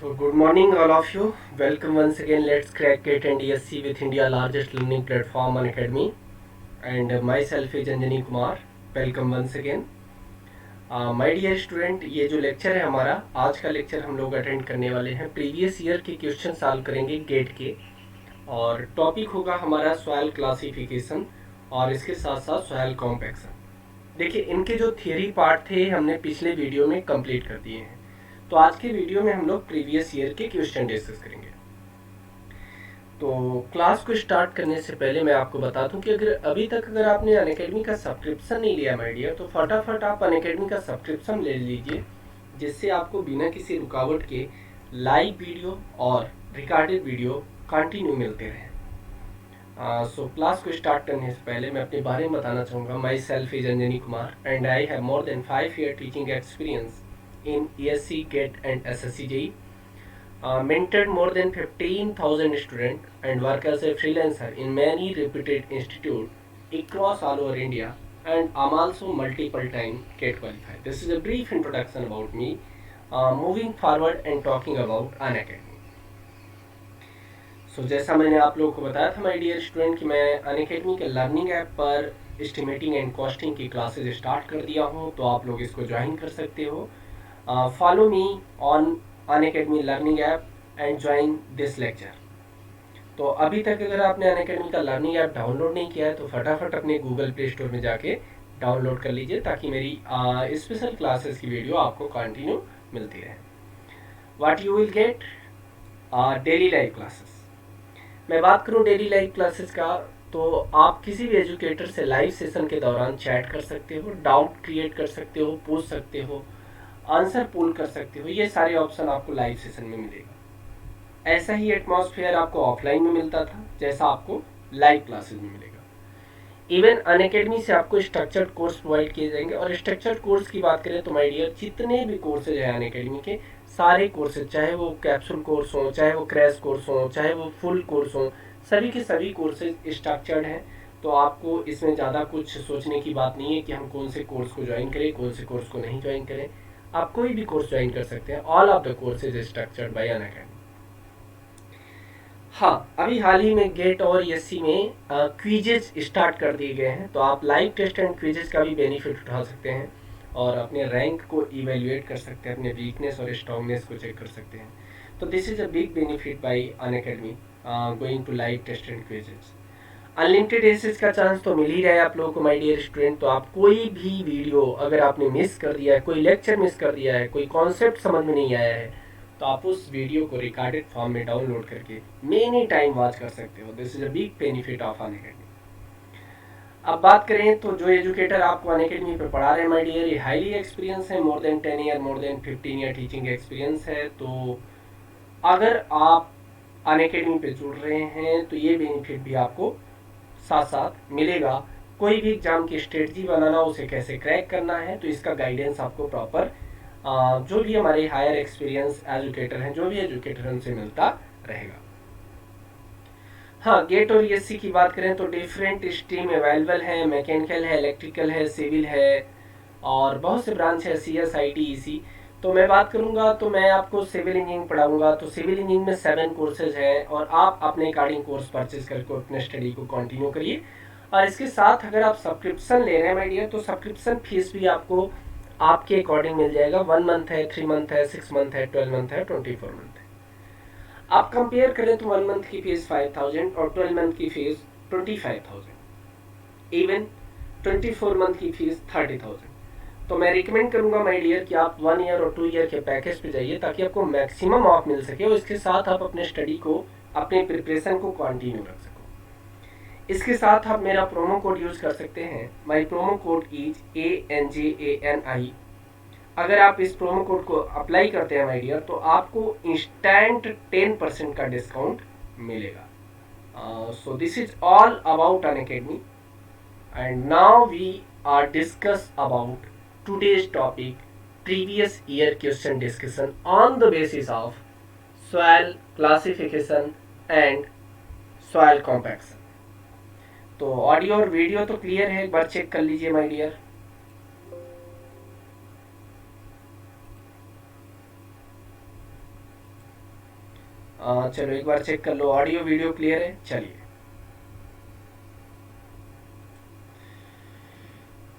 So good morning all of you. Welcome once again. Let's crack GATE and ESC with India largest learning platform Unacademy. And myself is Anjani Kumar. Welcome once again. My dear student, ये जो lecture है हमारा, आज का lecture हम लोग attend करने वाले हैं। प्रीवियस ईयर के क्वेश्चन सॉल्व करेंगे गेट के, और टॉपिक होगा हमारा सॉइल क्लासिफिकेशन और इसके साथ साथ सॉइल कॉम्पैक्शन। देखिए, इनके जो थियरी पार्ट थे हमने पिछले वीडियो में कंप्लीट कर दिए हैं, तो आज के वीडियो में हम लोग प्रीवियस ईयर के क्वेश्चन डिस्कस करेंगे। तो क्लास को स्टार्ट करने से पहले मैं आपको बता दूं कि अगर आपने अनअकैडमी का सब्सक्रिप्शन नहीं लिया माय डियर, तो फटाफट आप अनअकैडमी का सब्सक्रिप्शन ले लीजिए, जिससे आपको बिना किसी रुकावट के लाइव वीडियो और रिकॉर्डेड वीडियो कंटिन्यू मिलते रहें। सो क्लास को स्टार्ट करने से पहले मैं अपने बारे में बताना चाहूँगा। My self is Anjani Kumar and I have more than 5 year teaching experience in ESC, GATE and SSC JEE. Mentored more than 15,000 students and work as a freelancer in many reputed institutes across all over India, and I'm also multiple time GATE qualified. This is a brief introduction about me. Moving forward and talking about Unacademy. जैसा मैंने आप लोगों को बताया था my dear student कि मैं Unacademy के लर्निंग ऐप पर एस्टिमेटिंग एंड कॉस्टिंग की क्लासेज स्टार्ट कर दिया हूँ, तो आप लोग इसको ज्वाइन कर सकते हो। Follow me on Unacademy learning app and join this lecture. तो अभी तक अगर आपने अनअकैडमी का लर्निंग ऐप डाउनलोड नहीं किया है तो फटाफट अपने गूगल प्ले स्टोर में जाके डाउनलोड कर लीजिए, ताकि मेरी स्पेशल क्लासेस की वीडियो आपको कंटिन्यू मिलती रहे। What you will get? Daily live classes. मैं बात करूं डेली लाइव क्लासेस का, तो आप किसी भी एजुकेटर से लाइव सेशन के दौरान चैट कर सकते हो, डाउट क्रिएट कर सकते हो, पूछ सकते हो, आंसर पुल कर सकते हो। ये सारे ऑप्शन आपको लाइव सेशन में मिलेगा। ऐसा ही एटमॉस्फेयर आपको ऑफलाइन में मिलता था, जैसा आपको लाइव क्लासेस में मिलेगा। इवन अनअकैडमी से आपको स्ट्रक्चर्ड कोर्स प्रोवाइड किए जाएंगे, और स्ट्रक्चर्ड कोर्स की बात करें तो माय डियर, जितने भी कोर्सेज हैं अनअकैडमी के, सारे कोर्सेज, चाहे वो कैप्सूल कोर्स हो, चाहे वो क्रैश कोर्स हो, चाहे वो फुल कोर्स हो, सभी के सभी कोर्सेज स्ट्रक्चर्ड हैं। तो आपको इसमें ज़्यादा कुछ सोचने की बात नहीं है कि हम कौन से कोर्स को ज्वाइन करें, कौन से कोर्स को नहीं ज्वाइन करें। आप कोई भी कोर्स ज्वाइन कर सकते हैं। All of the courses structured bye Unacademy. हाँ, अभी हाल ही में गेट और ESC में क्विजेज स्टार्ट कर दिए गए हैं, तो आप लाइव टेस्ट एंड क्विजेज का भी बेनिफिट उठा सकते हैं और अपने रैंक को इवेल्युएट कर सकते हैं, अपने वीकनेस और स्ट्रॉन्गनेस को चेक कर सकते हैं। तो this is a big benefit by Unacademy going to live test and quizzes. Unlimited access का चांस तो मिल ही रहा है आप लोगों को माय डियर स्टूडेंट। तो आप कोई भी वीडियो अगर आपने मिस कर दिया है, कोई लेक्चर मिस कर दिया है, कोई कॉन्सेप्ट समझ में नहीं आया है, तो आप उस वीडियो को रिकॉर्डेड फॉर्म में डाउनलोड करके मेनी टाइम वॉच कर सकते हो। This is a big benefit of Unacademy. अब बात करें तो जो एजुकेटर आपको अनअकैडमी पे पढ़ा रहे हैं माय डियर, ये हाईली एक्सपीरियंस है, more than 10 year, more than 15 year teaching experience है। तो अगर आप अनअकैडमी पे जुड़ रहे हैं तो ये बेनिफिट भी आपको साथ साथ मिलेगा। कोई भी एग्जाम की स्ट्रेटजी बनाना, उसे कैसे क्रैक करना है, तो इसका गाइडेंस आपको प्रॉपर जो भी हमारे हायर एक्सपीरियंस एजुकेटर हैं, जो भी एजुकेटर हैं, उनसे मिलता रहेगा। हाँ, गेट और ESC की बात करें तो डिफरेंट स्ट्रीम अवेलेबल है, मैकेनिकल है, इलेक्ट्रिकल है, सिविल है, और बहुत से ब्रांच है, CS, IT, EC। तो मैं बात करूंगा तो मैं आपको सिविल इंजीनियरिंग पढ़ाऊंगा। तो सिविल इंजीनियरिंग में 7 कोर्सेज हैं, और आप अपने अकॉर्डिंग कोर्स परचेज करके अपने स्टडी को कंटिन्यू करिए। और इसके साथ अगर आप सब्सक्रिप्शन ले रहे हैं माय डियर, तो सब्सक्रिप्शन फीस भी आपको आपके अकॉर्डिंग मिल जाएगा। 1 मंथ है, 3 मंथ है, 6 मंथ है, 12 मंथ है, 24 मंथ है। आप कंपेयर करें तो 1 मंथ की फीस 5,000 और 12 मंथ की फीस 25,000, इवन 24 मंथ की फीस 30,000। तो मैं रिकमेंड करूंगा माय डियर कि आप 1 ईयर और 2 ईयर के पैकेज पे जाइए, ताकि आपको मैक्सिमम ऑफ मिल सके और इसके साथ आप अपने स्टडी को, अपने प्रिपरेशन को कंटिन्यू रख सको। इसके साथ आप मेरा प्रोमो कोड यूज कर सकते हैं। My promo code is ANJANI। अगर आप इस प्रोमो कोड को अप्लाई करते हैं माय डियर, तो आपको इंस्टेंट 10% का डिस्काउंट मिलेगा। So this is all about Unacademy, and now we are discuss about today's topic, previous year question discussion on the basis of soil classification and soil compaction। तो audio और video तो clear है, एक बार check कर लीजिए my dear. चलो एक बार check कर लो, ऑडियो वीडियो क्लियर है। चलिए,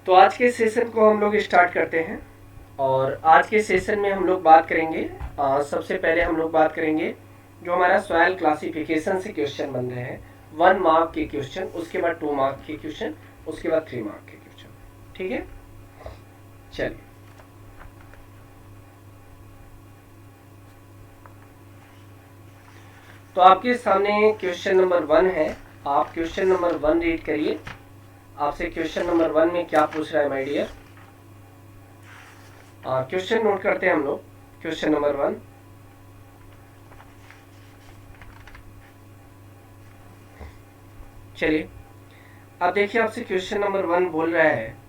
तो आज के सेशन को हम लोग स्टार्ट करते हैं। और आज के सेशन में हम लोग बात करेंगे, सबसे पहले हम लोग बात करेंगे जो हमारा सॉइल क्लासिफिकेशन से क्वेश्चन बन रहे हैं, 1 मार्क के क्वेश्चन, उसके बाद 2 मार्क के क्वेश्चन, उसके बाद 3 मार्क के क्वेश्चन। ठीक है, चलिए। तो आपके सामने क्वेश्चन नंबर 1 है। आप क्वेश्चन नंबर 1 रीड करिए। आपसे क्वेश्चन नंबर 1 में क्या पूछ रहा है माय डियर? क्वेश्चन नोट करते हैं हम लोग। क्वेश्चन नंबर 1, चलिए अब देखिए, आपसे क्वेश्चन नंबर 1 बोल रहा है,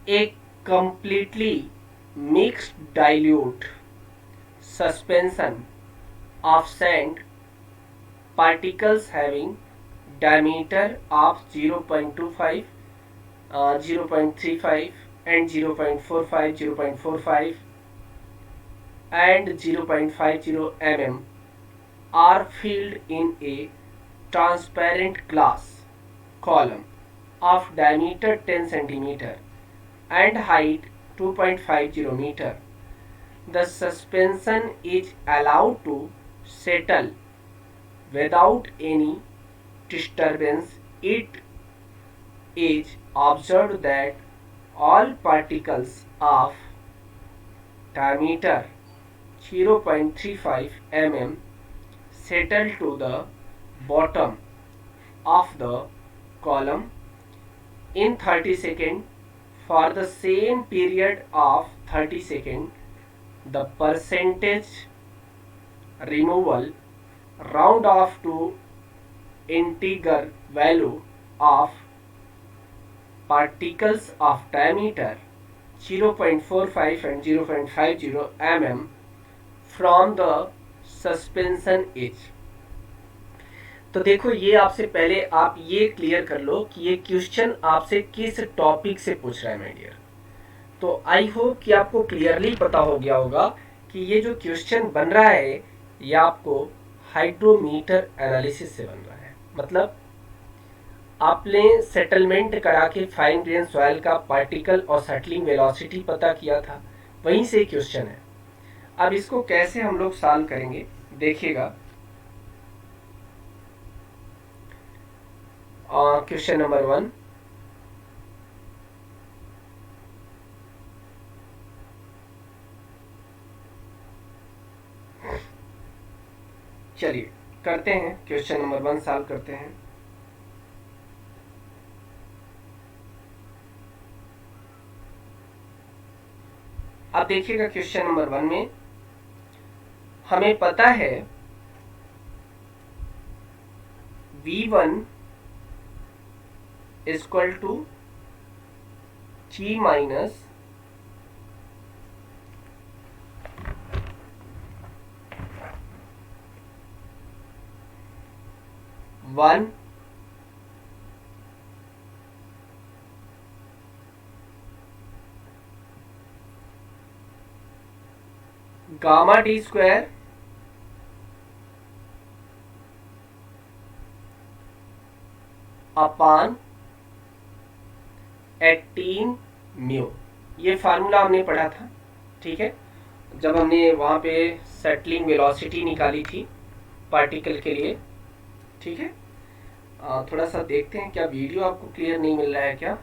a completely mixed dilute suspension of sand particles having diameter of 0.25, 0.35 and 0.45, 0.45 and 0.50 mm are filled in a transparent glass column of diameter 10 centimeter and height 2.50 meter. The suspension is allowed to settle without any disturbance. It is observed that all particles of diameter 0.35 mm settle to the bottom of the column in 30 seconds. For the same period of 30 seconds, the percentage removal round off to integer value of particles of diameter 0.45 and 0.50 mm from the suspension is। तो देखो, ये आपसे पहले आप ये clear कर लो कि ये क्वेश्चन आपसे किस टॉपिक से पूछ रहा है माय डियर। तो आई होप कि आपको क्लियरली पता हो गया होगा कि ये जो क्वेश्चन बन रहा है ये आपको हाइड्रोमीटर एनालिसिस से बन रहा है। मतलब आपने सेटलमेंट करा के फाइन ग्रेन सॉइल का पार्टिकल और सेटलिंग वेलोसिटी पता किया था, वहीं से क्वेश्चन है। अब इसको कैसे हम लोग सॉल्व करेंगे देखिएगा। क्वेश्चन नंबर 1, चलिए करते हैं, क्वेश्चन नंबर 1 सॉल्व करते हैं। अब देखिएगा, क्वेश्चन नंबर 1 में हमें पता है V1 equal to G minus one gamma D square upon 18 mu. ये फार्मूला हमने पढ़ा था, ठीक है, जब हमने वहाँ पे सेटलिंग वेलोसिटी निकाली थी पार्टिकल के लिए। ठीक है, थोड़ा सा देखते हैं क्या वीडियो आपको क्लियर नहीं मिल रहा है क्या,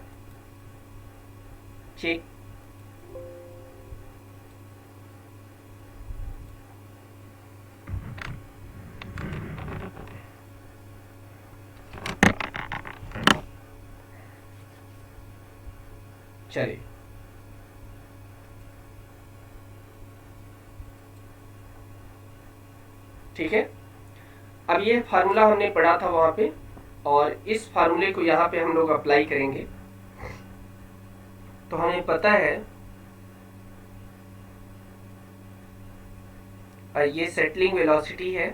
चेक। चलिए, ठीक है। अब ये फार्मूला हमने पढ़ा था वहां पे, और इस फार्मूले को यहाँ पे हम लोग अप्लाई करेंगे। तो हमें पता है ये सेटलिंग वेलोसिटी है,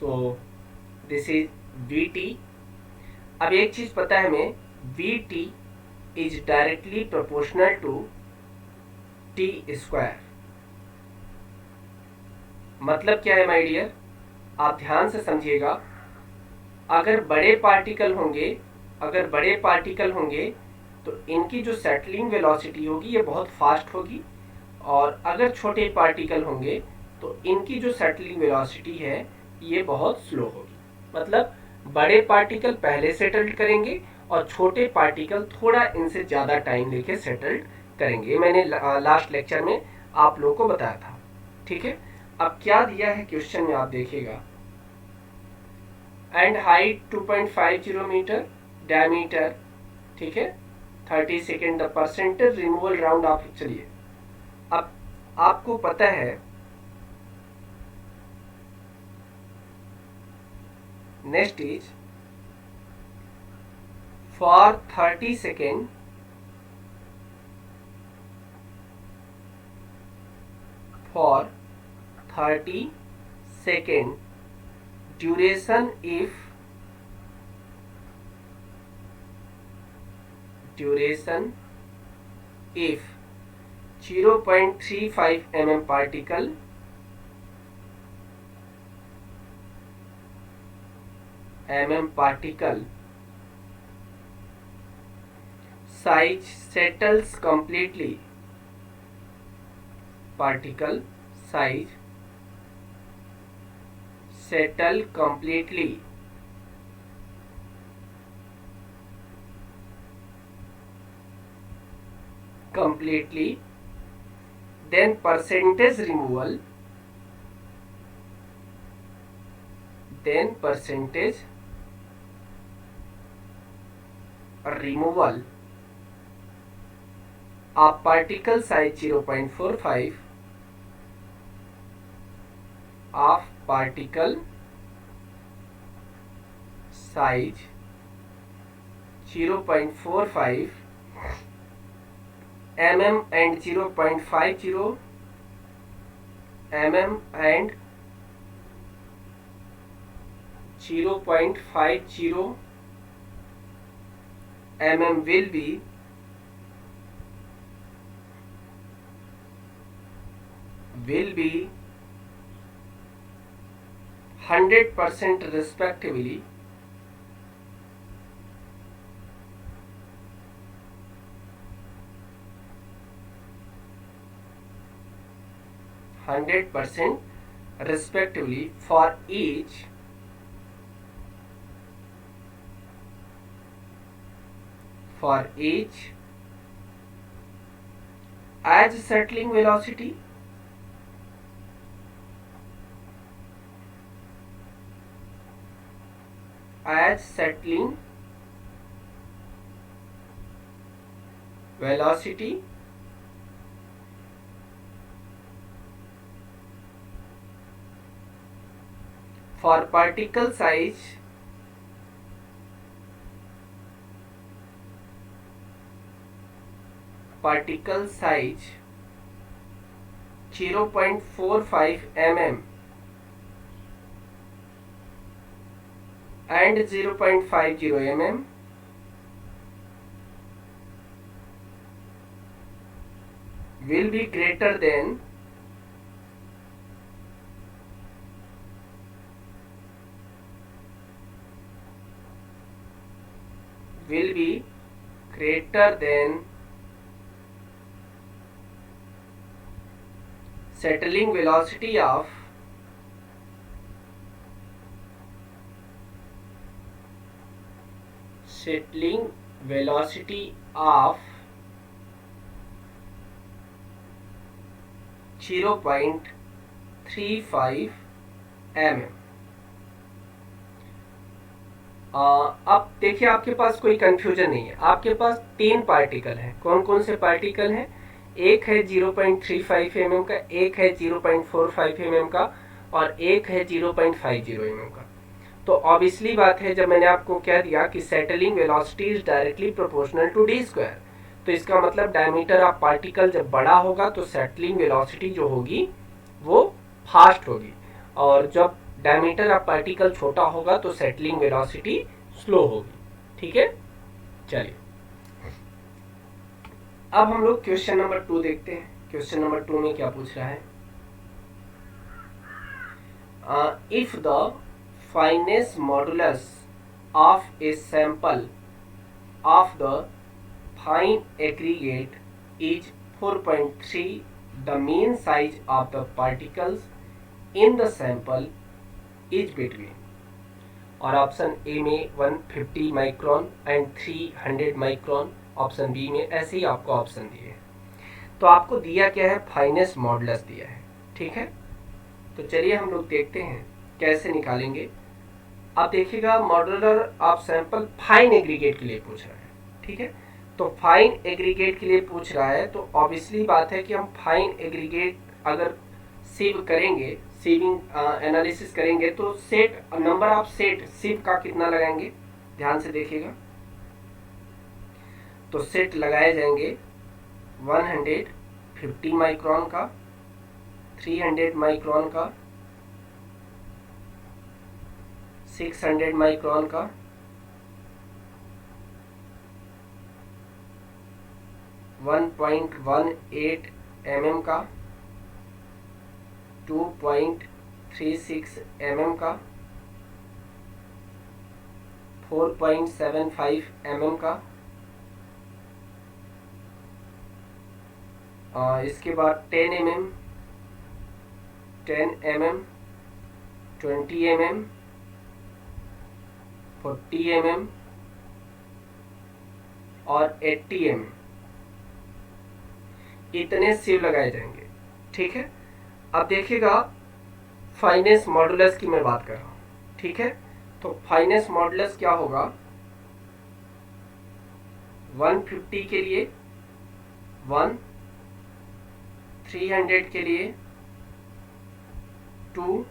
सो दिस इज Vt। अब एक चीज पता है हमें, Vt is directly proportional to T square. मतलब क्या है माय डियर, आप ध्यान से समझिएगा। अगर बड़े पार्टिकल होंगे तो इनकी जो सेटलिंग वेलोसिटी होगी ये बहुत फास्ट होगी, और अगर छोटे पार्टिकल होंगे तो इनकी जो सेटलिंग वेलोसिटी है ये बहुत स्लो होगी। मतलब बड़े पार्टिकल पहले सेटल करेंगे और छोटे पार्टिकल थोड़ा इनसे ज़्यादा टाइम लेके सेटल करेंगे। मैंने लास्ट लेक्चर में आप लोगों को बताया था। ठीक है, अब क्या दिया है क्वेश्चन में आप देखिएगा। एंड हाइट 2.50 मीटर, डायमीटर, ठीक है, 30 second, the percentage removal round of. चलिए अब आपको पता है next is for 30 second for 30 second duration if 0.35 mm particle size settles completely, particle size settle completely then percentage removal of particle size 0.45 of particle size 0.45 mm and 0.50 mm and 0.50 mm will be will be 100% respectively. For each as settling velocity for particle size particle size 0.45 mm and 0.50 mm will be greater than settling velocity of settling velocity of 0.35 mm। अब देखिए आपके पास कोई confusion नहीं है, आपके पास तीन particle हैं। कौन कौन से पार्टिकल हैं? एक है 0.35 mm का, एक है 0.45 mm का, और एक है 0.50 mm का। तो ऑब्वियसली बात है, जब मैंने आपको क्या दिया कि settling velocity is directly proportional to D square, तो इसका मतलब डायमीटर ऑफ पार्टिकल जब बड़ा होगा तो सेटलिंग वेलोसिटी जो होगी वो फास्ट होगी, और जब डायमीटर ऑफ पार्टिकल छोटा होगा तो सेटलिंग वेलोसिटी स्लो होगी। ठीक है, चलिए अब हम लोग क्वेश्चन नंबर 2 देखते हैं। क्वेश्चन नंबर 2 में क्या पूछ रहा है, if the finest modulus of a sample of the fine aggregate is 4.3, the mean size of the particles in the sample is between, और ऑप्शन ए में 150 micron and 300 micron, option B में ऐसे ही आपको ऑप्शन दिए हैं। तो आपको दिया क्या है, फाइनेस्ट मॉडुलस दिया है। ठीक है, तो चलिए हम लोग देखते हैं कैसे निकालेंगे। आप देखिएगा modular of sample fine aggregate के लिए पूछ रहा है। ठीक है, तो फाइन एग्रीगेट के लिए पूछ रहा है तो ऑब्वियसली बात है कि हम फाइन एग्रीगेट अगर सीव करेंगे, सीविंग एनालिसिस करेंगे तो सेट नंबर ऑफ सेट सीव का कितना लगाएंगे, ध्यान से देखिएगा। तो सेट लगाए जाएंगे 150 माइक्रोन का, 300 माइक्रोन का, 600 माइक्रोन का, 1.18 mm का, 2.36 mm का, 4.75 mm का, इसके बाद 10 mm, 10 mm, 20 mm, 40 mm और 80 mm, इतने सीव लगाए जाएंगे। ठीक है, अब देखिएगा फाइनेस्ट मॉडुलस की मैं बात कर रहा हूँ। ठीक है, तो फाइनेस्ट मॉडुलस क्या होगा, 150 के लिए 1, 300 के लिए 2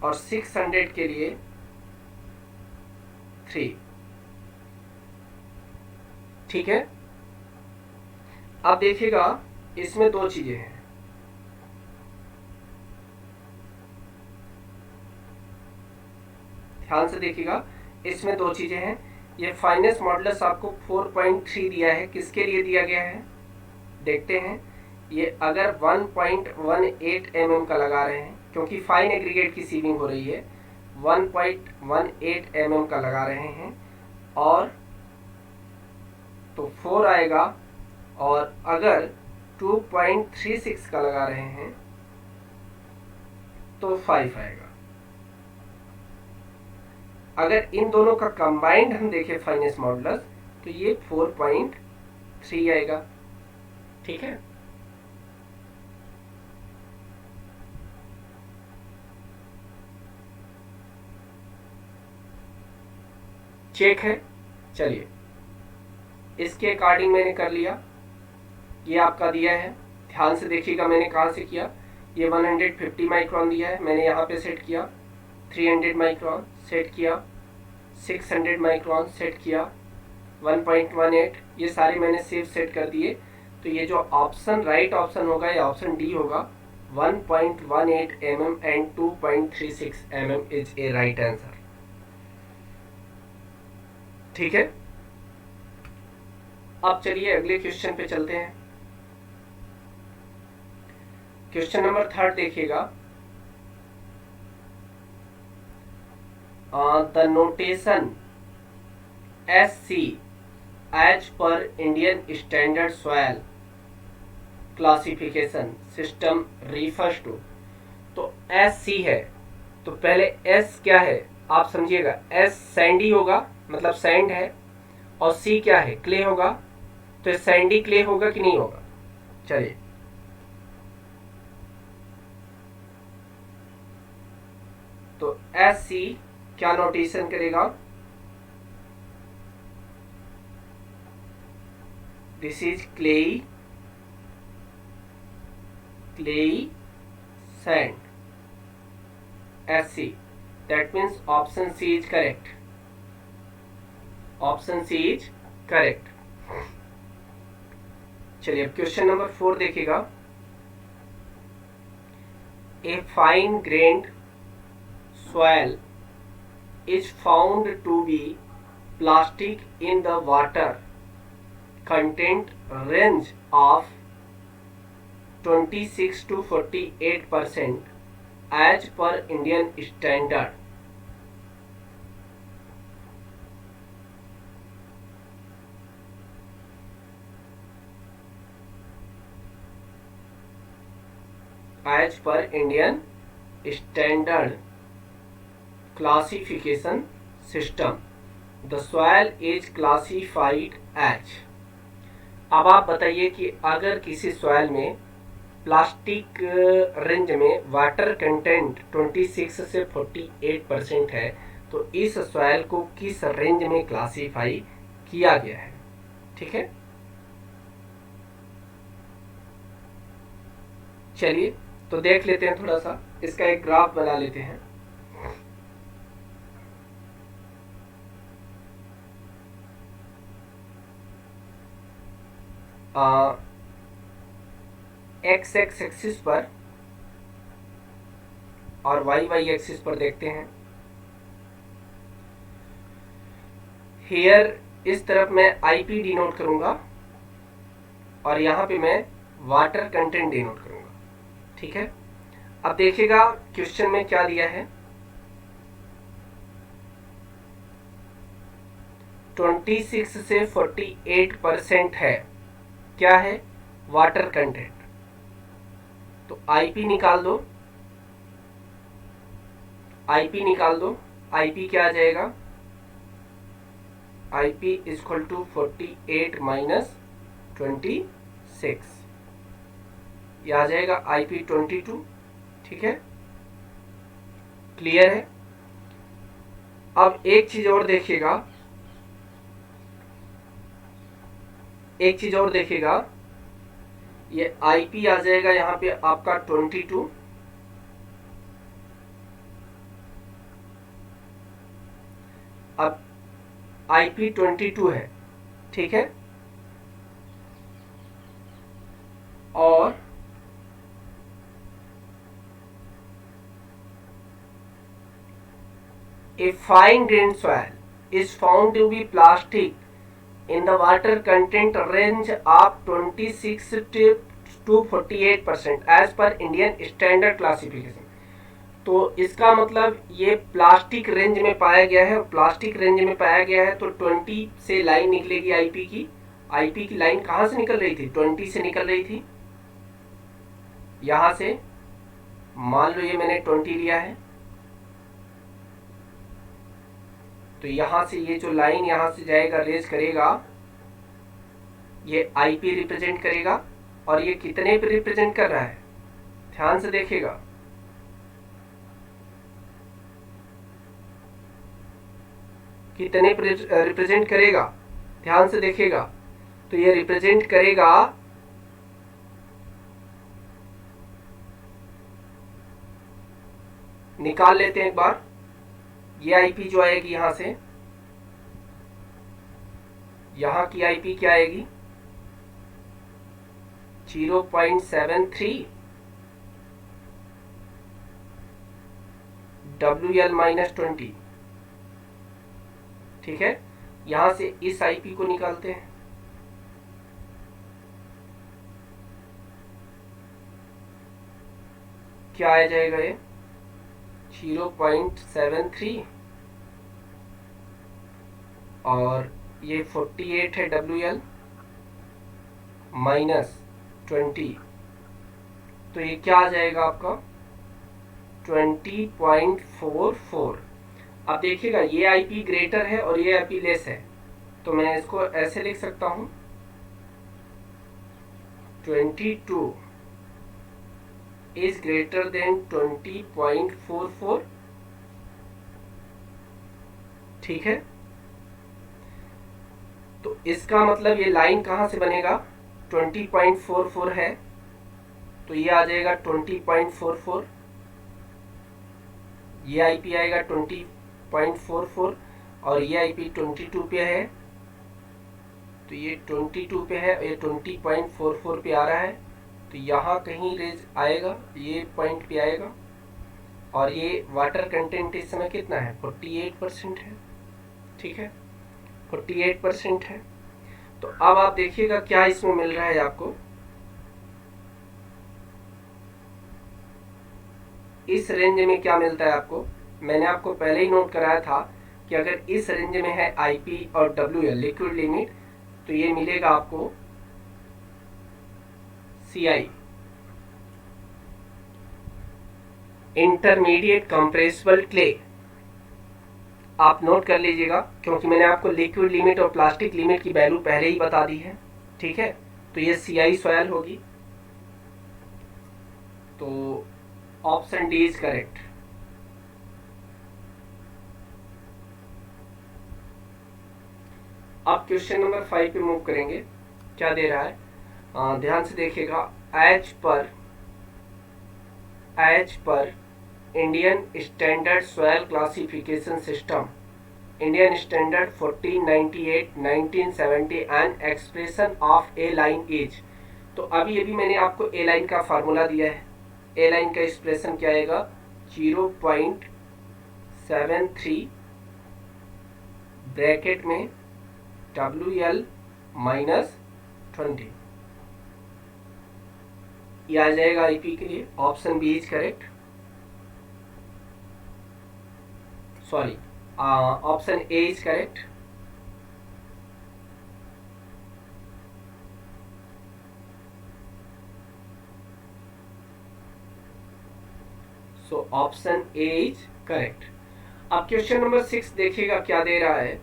और 600 के लिए 3। ठीक है, अब देखिएगा इसमें दो चीजें हैं। ध्यान से देखिएगा, इसमें दो चीजें हैं। ये फाइनेस्ट मॉडुलस आपको 4.3 दिया है, किसके लिए दिया गया है देखते हैं। ये अगर 1.18 mm का लगा रहे हैं, क्योंकि फाइन एग्रीगेट की सीविंग हो रही है, 1.18 mm का लगा रहे हैं और तो 4 आएगा, और अगर 2.36 का लगा रहे हैं तो 5 आएगा। अगर इन दोनों का कंबाइंड हम देखें फाइनेस्ट मॉडुलस तो ये 4.3 आएगा। ठीक है, चेक है। चलिए इसके अकॉर्डिंग मैंने कर लिया, ये आपका दिया है। ध्यान से देखिएगा मैंने कहाँ से किया, ये 150 माइक्रोन दिया है, मैंने यहाँ पे सेट किया, 300 माइक्रोन सेट किया, 600 माइक्रोन सेट किया, 1.18, ये सारे मैंने सेव सेट कर दिए। तो ये जो ऑप्शन राइट ऑप्शन होगा ये ऑप्शन डी होगा, 1.18 mm and 2.36 mm is a right answer. ठीक है, अब चलिए अगले क्वेश्चन पे चलते हैं। क्वेश्चन नंबर 3 देखिएगा, the notation SC as per Indian standard soil classification system refers to. तो SC है तो पहले S क्या है आप समझिएगा, S सैंडी होगा मतलब सैंड है, और C क्या है क्ले होगा, तो सैंडी क्ले होगा कि नहीं होगा। चलिए तो SC क्या नोटेशन करेगा, this is clayey sand, SC, that means option C is correct, option C is correct। चलिए अब क्वेश्चन नंबर 4 देखिएगा, a fine grand soil is found to be plastic in the water content range of 26 to 48% as per Indian standard. As per Indian standard classification system, the soil is classified as। अब आप बताइए कि अगर किसी soil में plastic range में water content 26 से 48% है, तो इस सॉइल को किस रेंज में क्लासीफाई किया गया है। ठीक है, चलिए तो देख लेते हैं, थोड़ा सा इसका एक ग्राफ बना लेते हैं। एक्स एक्सिस पर और वाई एक्सिस पर देखते हैं। हियर इस तरफ मैं आईपी डिनोट करूंगा और यहाँ पे मैं वाटर कंटेंट डिनोट करूंगा। ठीक है, अब देखिएगा क्वेश्चन में क्या दिया है। 26 से 48% है, क्या है, वाटर कंटेंट। तो आईपी निकाल दो, आईपी निकाल दो। आईपी क्या आ जाएगा, आईपी इक्वल टू 48 माइनस 26, ये आ जाएगा आईपी 22। ठीक है, क्लियर है। अब एक चीज और देखिएगा, एक चीज और देखिएगा, ये आईपी आ जाएगा यहाँ पे आपका 22, अब आईपी 22 है। ठीक है, और a fine grained soil is found to be plastic in the water content range of 26 to 48% as per Indian standard classification। तो इसका मतलब ये प्लास्टिक रेंज में पाया गया है, और प्लास्टिक रेंज में पाया गया है तो 20 से लाइन निकलेगी आईपी की। आईपी की लाइन कहाँ से निकल रही थी, 20 से निकल रही थी। यहां से मान लो ये मैंने 20 लिया है, तो यहां से ये जो लाइन यहां से जाएगा रेज करेगा, ये आईपी रिप्रेजेंट करेगा। और ये कितने पे रिप्रेजेंट कर रहा है, ध्यान से देखिएगा, कितने पे रिप्रेजेंट करेगा, ध्यान से देखिएगा। तो ये रिप्रेजेंट करेगा निकाल लेते हैं एक बार। ये आईपी जो आएगी यहां से, यहां की आईपी क्या आएगी, 0.73 WL माइनस 20। ठीक है, यहां से इस आईपी को निकालते हैं, क्या आ जाएगा, ये 0.73 और ये 48 है WL माइनस 20, तो ये क्या आ जाएगा आपका 20.44। अब देखिएगा ये आईपी ग्रेटर है और ये आईपी लेस है, तो मैं इसको ऐसे लिख सकता हूं, 22 is greater than 20.44। ठीक है, तो इसका मतलब ये लाइन कहां से बनेगा, 20.44 है, तो ये आ जाएगा 20.44, ये आईपी आएगा 20.44 और ये आईपी 22 पे है, तो ये 22 पे है, ये 20.44 पे आ रहा है, तो यहाँ कहीं रेज आएगा, ये पॉइंट पे आएगा। और ये वाटर कंटेंट इस समय कितना है, 48% है। ठीक है, 48% है। तो अब आप देखिएगा क्या इसमें मिल रहा है आपको। इस रेंज में क्या मिलता है आपको, मैंने आपको पहले ही नोट कराया था कि अगर इस रेंज में है आईपी और डब्ल्यूएल लिक्विड लिमिट, तो ये मिलेगा आपको सीआई, इंटरमीडिएट कंप्रेसिबल क्ले। आप नोट कर लीजिएगा, क्योंकि मैंने आपको लिक्विड लिमिट और प्लास्टिक लिमिट की वैल्यू पहले ही बता दी है। ठीक है, तो ये सीआई सॉयल होगी। तो ऑप्शन डी इज करेक्ट। अब क्वेश्चन नंबर 5 पे मूव करेंगे। क्या दे रहा है, ध्यान से देखिएगा। एच पर Indian standard soil classification system, Indian standard 1498 1970 and expression of A line is. तो अभी मैंने आपको ए लाइन का फार्मूला दिया है। ए लाइन का एक्सप्रेशन क्या आएगा, 0.73 ब्रैकेट में WL -20, ये आ जाएगा आईपी के लिए। Option B is correct, sorry, option A is correct. So option A is correct. अब क्वेश्चन नंबर 6 देखिएगा क्या दे रहा है।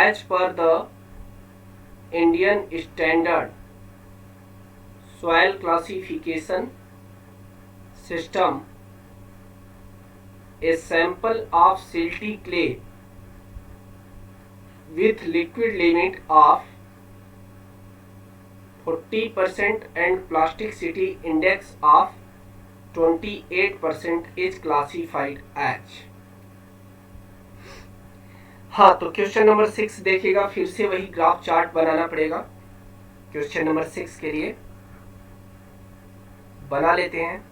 As per the Indian standard soil classification system, a sample of silty clay with liquid limit of 40% and plasticity index of 28% is classified as। हाँ, तो question number 6 देखिएगा, फिर से वही ग्राफ चार्ट बनाना पड़ेगा। क्वेश्चन नंबर 6 के लिए बना लेते हैं।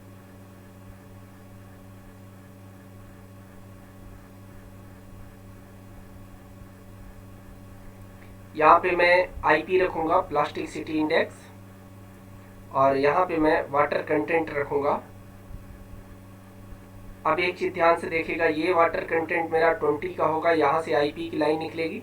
यहाँ पे मैं आईपी रखूंगा, प्लास्टिसिटी इंडेक्स, और यहाँ पे मैं वाटर कंटेंट रखूंगा। अब एक चीज ध्यान से देखिएगा, ये वाटर कंटेंट मेरा 20 का होगा, यहाँ से आईपी की लाइन निकलेगी।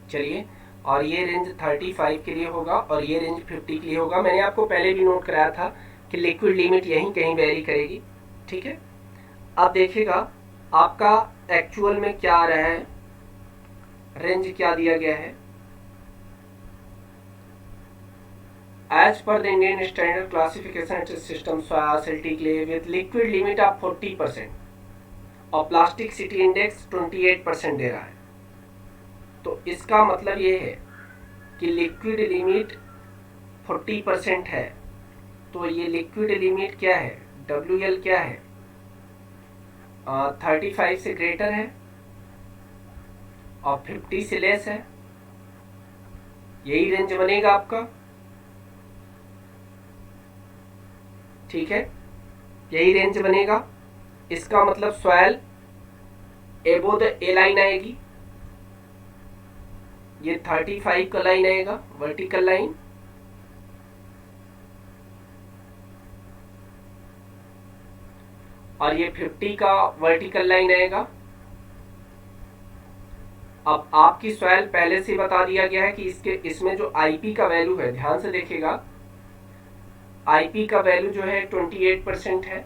चलिए, और ये रेंज 35 के लिए होगा और ये रेंज 50 के लिए होगा। मैंने आपको पहले भी नोट कराया था कि लिक्विड लिमिट यहीं कहीं वेरी करेगी। ठीक है, अब देखिएगा आपका एक्चुअल में क्या आ रहा है, रेंज क्या दिया गया है। As per the Indian standard classification system silty clay with liquid limit of 40% और प्लास्टिक सिटी इंडेक्स 28% दे रहा है। तो इसका मतलब ये है कि लिक्विड लिमिट 40% है, तो ये लिक्विड लिमिट क्या है, WL क्या है, 35 से ग्रेटर है और 50 से लेस है। यही रेंज बनेगा आपका। ठीक है, यही रेंज बनेगा। इसका मतलब सॉयल एबो द ए लाइन आएगी, ये 35 का लाइन आएगा वर्टिकल लाइन, और ये 50 का वर्टिकल लाइन आएगा। अब आपकी सॉयल पहले से बता दिया गया है कि इसमें जो आईपी का वैल्यू है, ध्यान से देखिएगा, आईपी का वैल्यू जो है 28% है,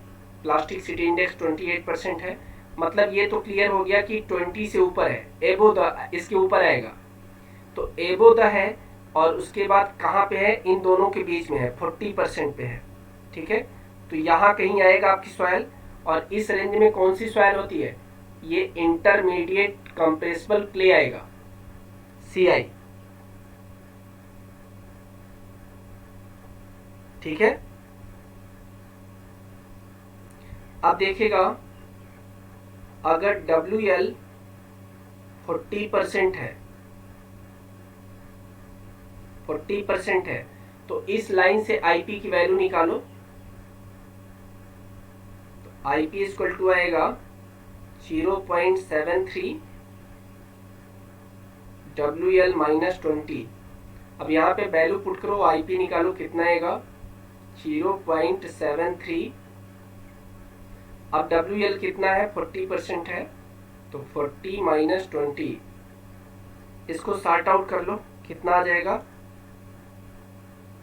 प्लास्टिक सिटी इंडेक्स 28% है। मतलब ये तो क्लियर हो गया कि 20 से ऊपर है, एबो द इसके ऊपर आएगा। तो एबो द है और उसके बाद कहाँ पे है, इन दोनों के बीच में है, 40% पे है। ठीक है, तो यहाँ कहीं आएगा आपकी सॉयल। और इस रेंज में कौन सी सॉयल होती है, ये इंटरमीडिएट कंप्रेसिबल क्ले आएगा, CI। ठीक है, अब देखिएगा, अगर WL 40% है, 40% है, तो इस लाइन से IP की वैल्यू निकालो। तो IP इक्वल टू आएगा 0.73 WL माइनस 20। अब यहाँ पे वैल्यू पुट करो, IP निकालो, कितना आएगा 0.73। अब WL कितना है, 40% है, तो 40 माइनस 20, इसको सॉर्ट आउट कर लो, कितना आ जाएगा,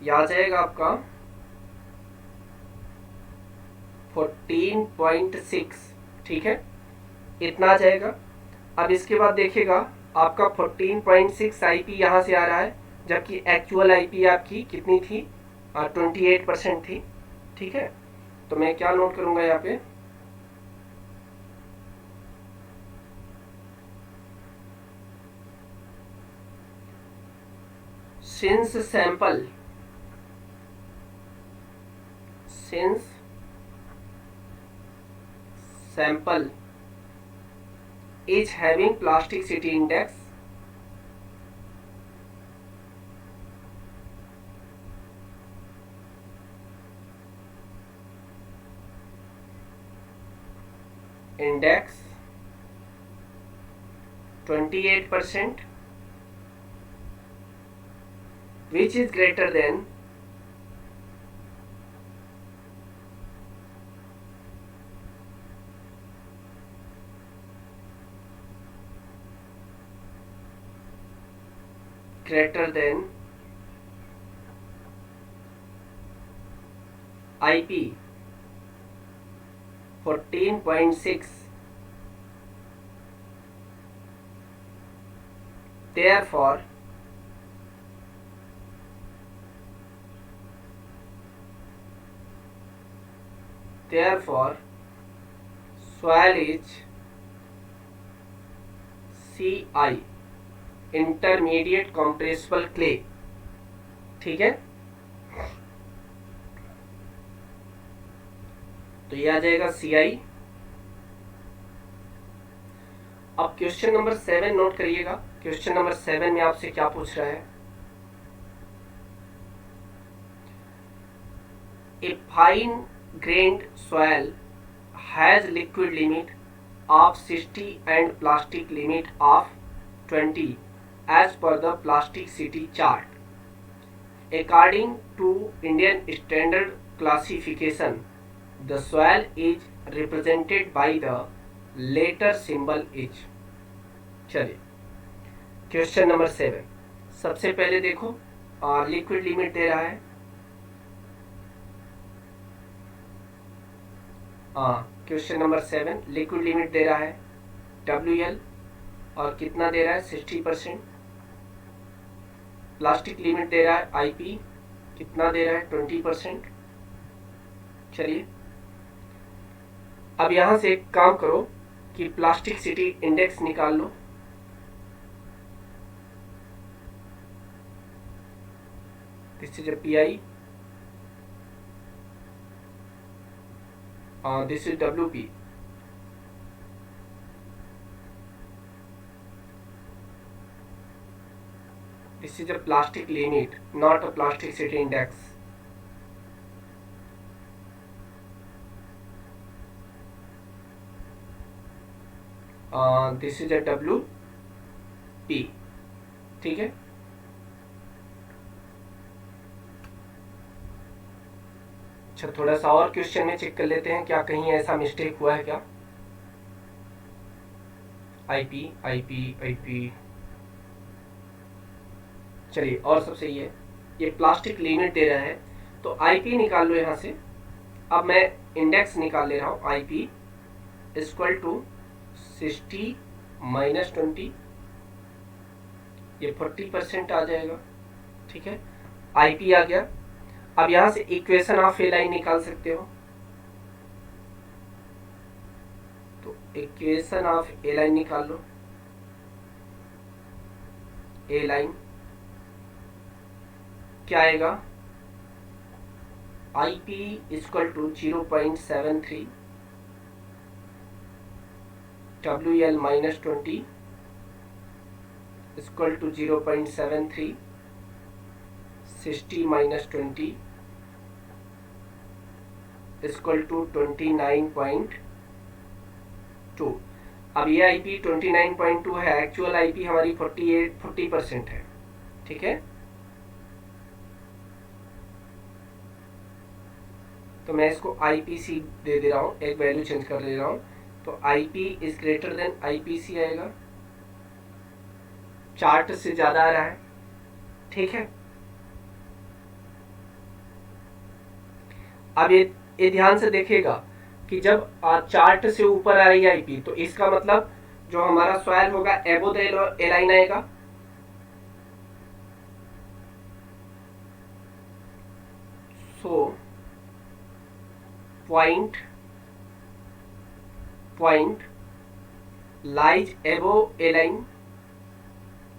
ये आ जाएगा आपका 14.6। ठीक है, इतना आ जाएगा। अब इसके बाद देखिएगा आपका 14.6 IP यहाँ से आ रहा है, जबकि एक्चुअल IP आपकी कितनी थी, 28% थी। ठीक है, तो मैं क्या नोट करूंगा यहाँ पे, since sample is having plasticity index index 28%, which is greater than IP 14.6, therefore soil is CI intermediate compressible clay. ठीक है, तो ये आ जाएगा CI। अब क्वेश्चन नंबर 7 नोट करिएगा। क्वेश्चन नंबर 7 में आपसे क्या पूछ रहा है, a fine grained soil has liquid limit of 60 and plastic limit of 20 as per the plasticity chart. According to Indian standard classification, the soil is represented by the letter symbol H. चलिए question number 7, सबसे पहले देखो liquid limit दे रहा है। Question number 7 liquid limit दे रहा है WL, और कितना दे रहा है 60%। प्लास्टिक लिमिट दे रहा है IP, कितना दे रहा है 20%। चलिए अब यहां से एक काम करो कि प्लास्टिसिटी इंडेक्स निकाल लो। This is PI, this is WP. This is a plastic limit, not a plasticity index. This is a WP. ठीक है, अच्छा थोड़ा सा और क्वेश्चन में चेक कर लेते हैं, क्या कहीं ऐसा मिस्टेक हुआ है क्या। IP चलिए और सब सही है, ये प्लास्टिक लिमिट दे रहा है, तो IP निकाल लो यहाँ से। अब मैं इंडेक्स निकाल ले रहा हूँ, IP इक्वल टू 60 माइनस 20, ये 40% आ जाएगा। ठीक है, IP आ गया। अब यहां से इक्वेशन ऑफ ए लाइन निकाल सकते हो, तो इक्वेशन ऑफ ए लाइन निकाल लो। ए लाइन क्या आएगा, IP equal to 0.73 WL minus 20 equal to 0.73 60 minus 20 equal to 29.2। अब ये आईपी 29.2 है, एक्चुअल आईपी हमारी 40% है, ठीक है। तो मैं इसको आईपीसी दे दे रहा हूँ, एक वैल्यू चेंज कर दे रहा हूँ। तो IP is greater than IPC आएगा, चार्ट से ज्यादा आ रहा है, ठीक है। अब ये ध्यान से देखिएगा कि जब चार्ट से ऊपर आ रही है आईपी, तो इसका मतलब जो हमारा सॉइल होगा एबो द एलाइन आएगा। सो पॉइंट लाइज एबो एलाइन,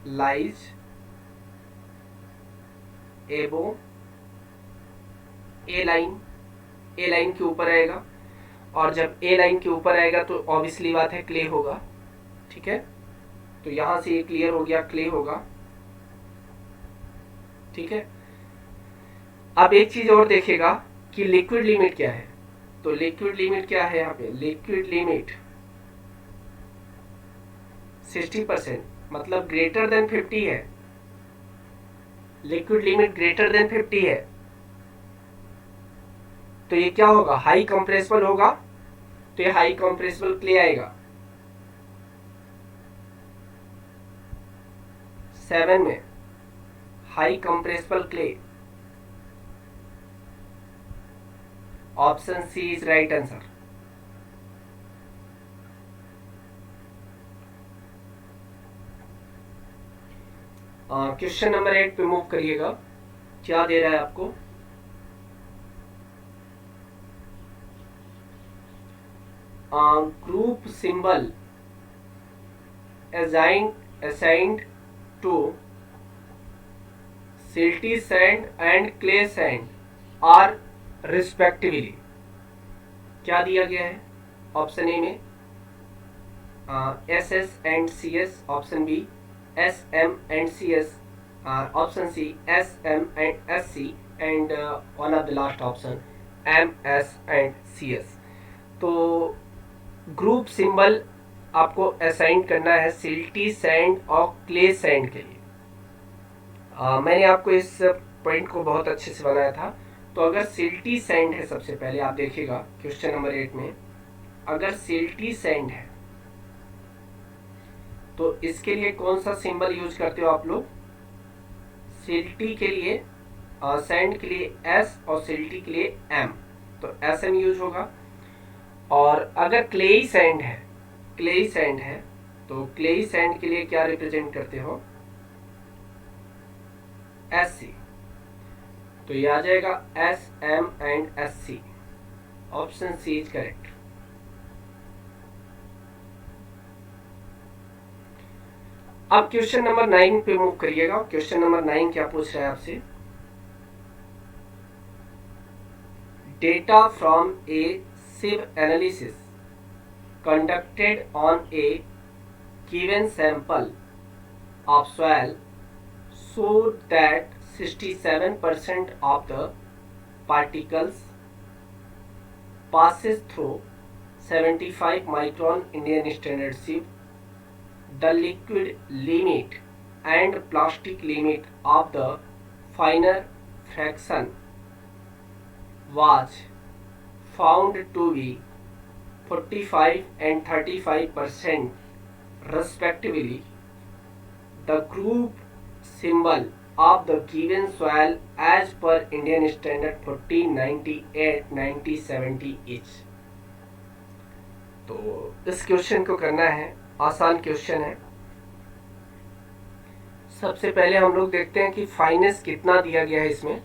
लाइज एबो ए लाइन के ऊपर आएगा। और जब ए लाइन के ऊपर आएगा तो ऑब्वियसली बात है क्ले होगा, ठीक है। तो यहां से ये क्लियर हो गया, क्ले होगा, ठीक है। अब एक चीज और देखिएगा कि लिक्विड लिमिट क्या है। तो लिक्विड लिमिट क्या है यहाँ पे, लिक्विड लिमिट 60%, मतलब ग्रेटर देन 50 है। लिक्विड लिमिट ग्रेटर देन 50 है, तो ये क्या होगा, हाई कंप्रेसिबल होगा। तो ये हाई कंप्रेसिबल क्ले आएगा 7 में, high compressible clay. Option C is right answer. Question number 8 पे मूव करिएगा। क्या दे रहा है आपको, group symbol assigned to silty sand and clay sand are respectively। क्या दिया गया है ऑप्शन ए में, SS and CS, option B SM and CS, option C SM and SC, and one of the last option MS and CS। तो group symbol आपको assign करना है silty sand और क्ले सैंड के लिए। मैंने आपको इस पॉइंट को बहुत अच्छे से बनाया था। तो अगर सिल्टी सैंड है, सबसे पहले आप देखिएगा क्वेश्चन नंबर 8 में, अगर सिल्टी सैंड है तो इसके लिए कौन सा सिंबल यूज करते हो आप लोग, सिल्टी के लिए सैंड के लिए S और सिल्टी के लिए M, तो SM यूज होगा। और अगर क्लेई सैंड है, तो क्लेई सैंड के लिए क्या रिप्रेजेंट करते हो, SC, तो ये आ जाएगा SM and SC, option C is correct. अब क्वेश्चन नंबर 9 पे मूव करिएगा। क्वेश्चन नंबर 9 क्या पूछ रहा है आपसे, data from A sieve analysis conducted on a given sample of soil showed that 67% of the particles passes through 75 micron Indian standard sieve. The liquid limit and plastic limit of the finer fraction was found to be 45 and 35% respectively. The group symbol of the given soil as per Indian standard 40, 98, 90, 70 each। तो इस question को करना है, आसान question है। सबसे पहले हम लोग देखते हैं कि फाइनेस कितना दिया गया है इसमें।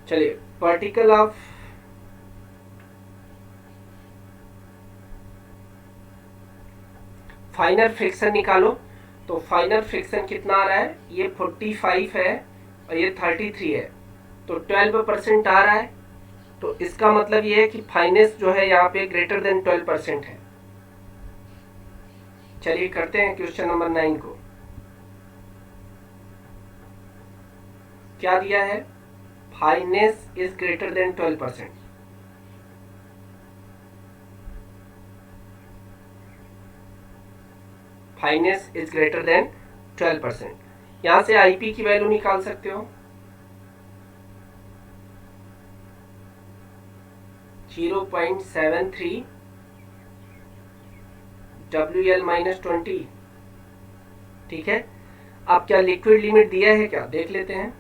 चलिए, पार्टिकल ऑफ फाइनल फ्रिक्शन निकालो। तो फाइनल फ्रिक्शन कितना आ रहा है, ये 45 है और ये 33 है, तो 12% आ रहा है। तो इसका मतलब ये है कि फाइनेस जो है यहाँ पे ग्रेटर देन 12% है। चलिए करते हैं क्वेश्चन नंबर 9 को। क्या दिया है, finance is greater than 12%। Finance is greater than 12%। यहां से आईपी की वैल्यू निकाल सकते हो, 0.73 WL माइनस 20। ठीक है, अब क्या लिक्विड लिमिट दिया है, क्या देख लेते हैं।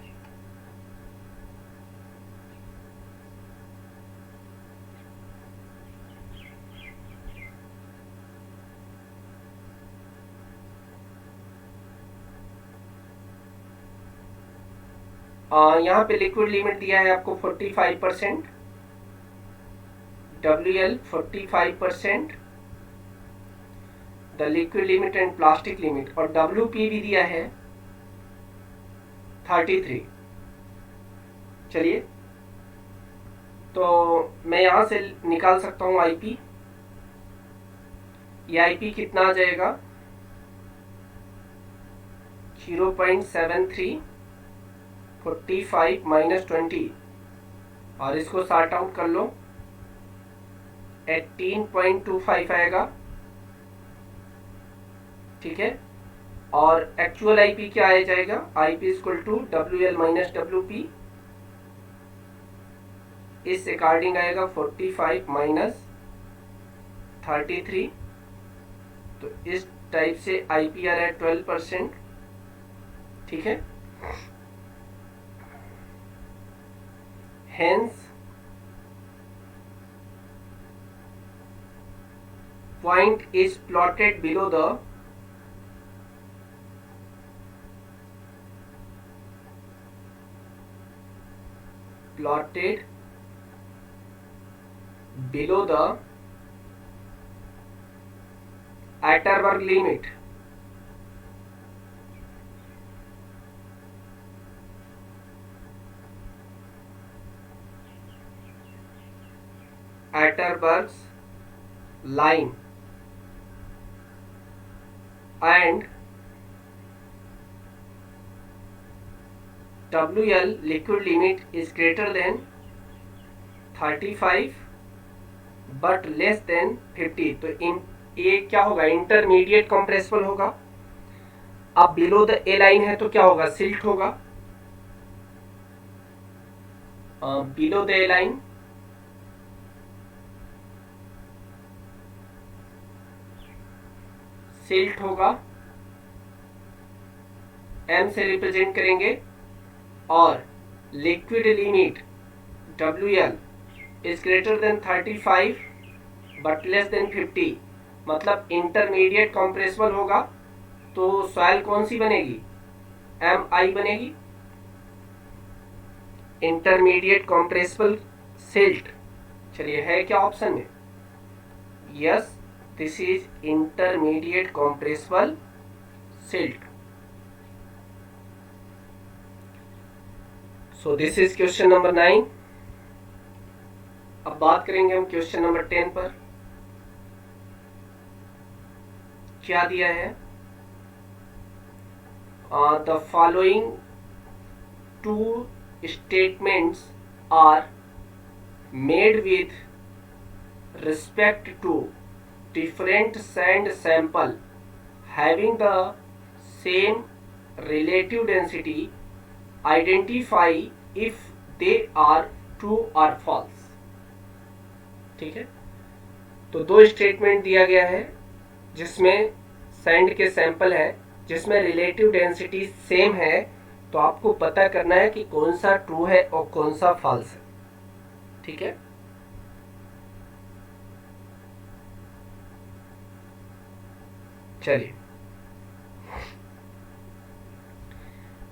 यहाँ पे लिक्विड लिमिट दिया है आपको 45%, WL 45%, the liquid limit and plastic limit, और WP भी दिया है 33। चलिए, तो मैं यहाँ से निकाल सकता हूँ आईपी। ये आईपी कितना आ जाएगा, 0.73 45 माइनस 20, और इसको सॉर्ट आउट कर लो, 18.25 आएगा। ठीक है, और एक्चुअल आईपी क्या आ जाएगा, IP equal to WL minus WP, इस अकॉर्डिंग आएगा 45 माइनस 33। तो इस टाइप से आईपी आ रहा है 12%। ठीक है, hence point is plotted below the Atterberg limit. Atterberg's line and WL liquid limit is greater than 35 but less than 50। तो ये क्या होगा, इंटरमीडिएट कंप्रेसिबल होगा। अब बिलो द ए लाइन है तो क्या होगा, सिल्ट होगा। Below the A line silt होगा, एम से रिप्रेजेंट करेंगे, और liquid limit WL is greater than 35 but less than 50, मतलब इंटरमीडिएट कंप्रेसिबल होगा। तो सॉइल कौन सी बनेगी, MI बनेगी, इंटरमीडिएट कंप्रेसिबल सिल्ट। चलिए, है क्या ऑप्शन में, yes, this is intermediate compressible silt. So this is question number 9। अब बात करेंगे हम क्वेश्चन नंबर 10 पर। क्या दिया है, the following 2 statements are made with respect to different sand sample having the same relative density. Identify if they are true or false। ठीक है, तो 2 स्टेटमेंट दिया गया है जिसमें सैंड के सैंपल है जिसमें रिलेटिव डेंसिटी सेम है। तो आपको पता करना है कि कौन सा ट्रू है और कौन सा फॉल्स है। ठीक है, चलिए,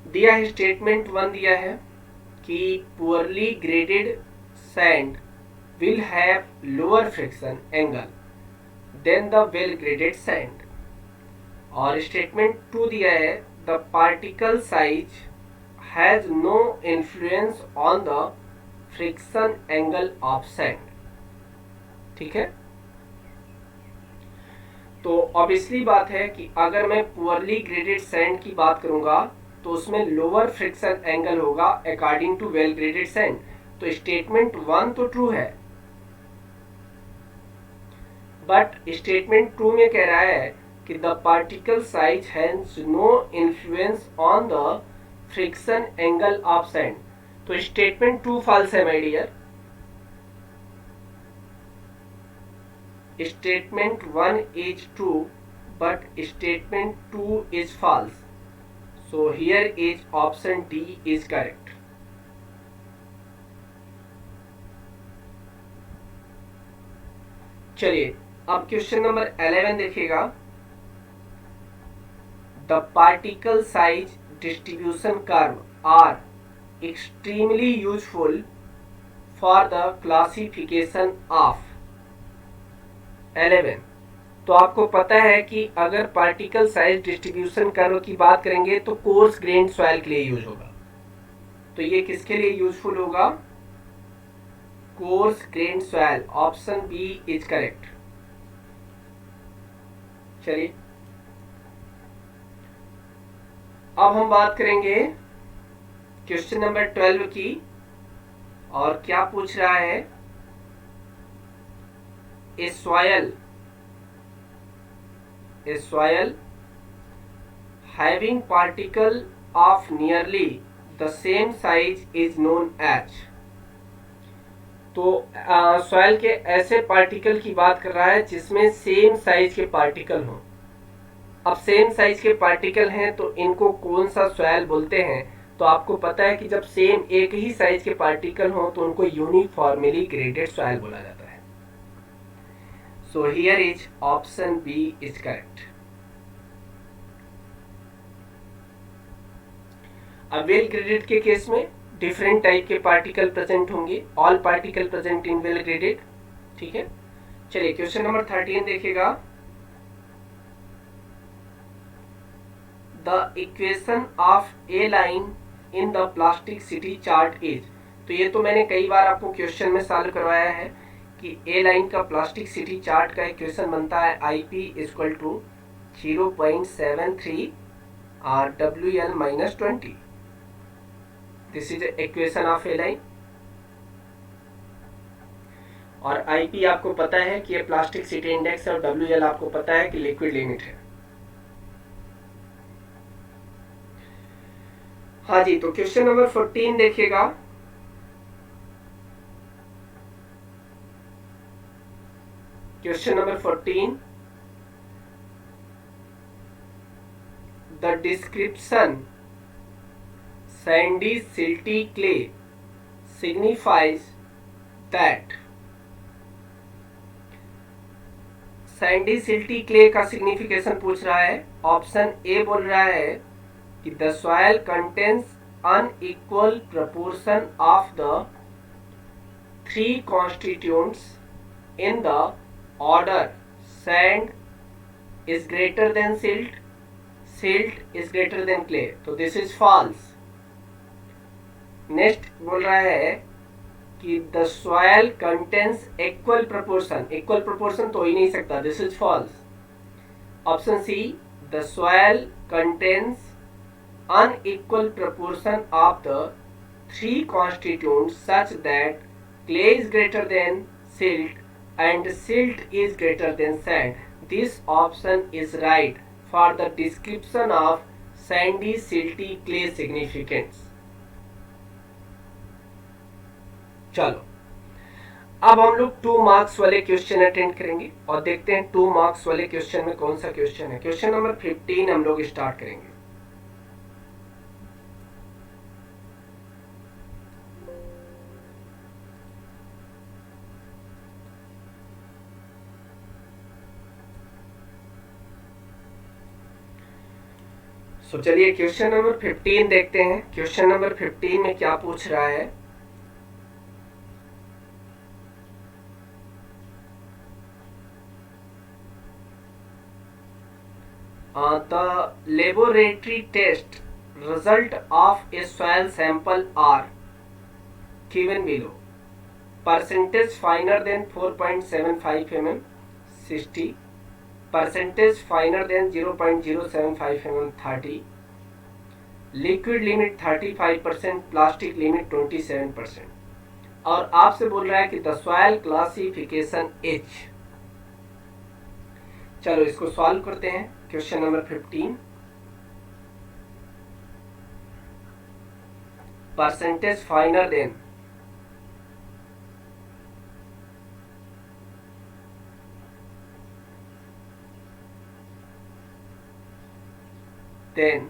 दिया है स्टेटमेंट 1 दिया है कि poorly graded sand will have lower friction angle than the well graded sand। और स्टेटमेंट 2 दिया है the particle size has no influence on the friction angle of sand. ठीक है, तो ऑब्वियसली बात है कि अगर मैं पुअरली ग्रेडेड सैंड की बात करूंगा तो उसमें लोअर फ्रिक्शन एंगल होगा according to well graded sand. तो स्टेटमेंट 1 तो ट्रू है, बट स्टेटमेंट 2 में कह रहा है कि the particle size has no influence on the friction angle of sand. तो स्टेटमेंट 2 फॉल्स है my dear. Statement 1 is true but statement 2 is false. So here is option D is correct. चलिए अब question number 11 देखिएगा। The particle size distribution curve are extremely useful for the classification of 11। तो आपको पता है कि अगर पार्टिकल साइज डिस्ट्रीब्यूशन कर्व की बात करेंगे तो कोर्स ग्रेन्ड सॉइल के लिए यूज होगा। तो ये किसके लिए यूजफुल होगा? Coarse grained soil. Option B is correct. चलिए अब हम बात करेंगे क्वेश्चन नंबर 12 की। और क्या पूछ रहा है? A soil having particle of nearly the same size is known as। तो सॉइल के ऐसे पार्टिकल की बात कर रहा है जिसमें सेम साइज के पार्टिकल हों। अब सेम साइज के पार्टिकल हैं तो इनको कौन सा सॉइल बोलते हैं? तो आपको पता है कि जब सेम एक ही साइज के पार्टिकल हों तो उनको यूनिफॉर्मली ग्रेडेड सॉइल बोला जाता है। So here is option B is correct. अब वेल ग्रेडेड के केस में डिफरेंट टाइप के पार्टिकल प्रेजेंट होंगे। All particle present in well graded. ठीक है, चलिए क्वेश्चन नंबर 13 देखिएगा। The equation of A line in the plastic city chart is. तो ये तो मैंने कई बार आपको क्वेश्चन में सॉल्व करवाया है कि ए लाइन का प्लास्टिक सिटी चार्ट का इक्वेशन बनता है IP इक्वल टू 0.73 और WL minus 20। This is equation of A line. और IP आपको पता है कि ये प्लास्टिक सिटी इंडेक्स है और WL आपको पता है कि लिक्विड लिमिट है। हाँ जी, तो क्वेश्चन नंबर 14 देखिएगा। Question number 14. The description sandy silty clay signifies that। Sandy silty clay का सिग्निफिकेशन पूछ रहा है। ऑप्शन ए बोल रहा है कि the soil contains unequal proportion of the 3 constituents in the order sand is greater than silt, silt is greater than clay। तो this is false. Next बोल रहा है कि the soil contains equal proportion. Equal proportion तो हो ही नहीं सकता, this is false. Option C the soil contains unequal proportion of the 3 constituents such that clay is greater than silt and silt is greater than sand। This option is right for the description of sandy silty clay significance। चलो अब हम लोग 2 marks वाले question attend करेंगे और देखते हैं 2 marks वाले क्वेश्चन में कौन सा क्वेश्चन है। क्वेश्चन नंबर 15 हम लोग स्टार्ट करेंगे। तो चलिए क्वेश्चन नंबर 15 देखते हैं। क्वेश्चन नंबर 15 में क्या पूछ रहा है? The laboratory test result of a soil sample are given below. Percentage finer than 4.75 mm 60, percentage finer than 0.075 mm 30, liquid limit 35%, plastic limit 27%. और आपसे बोल रहा है कि द सॉइल क्लासिफिकेशन एच. चलो इसको सॉल्व करते हैं. Question number 15. Percentage finer than then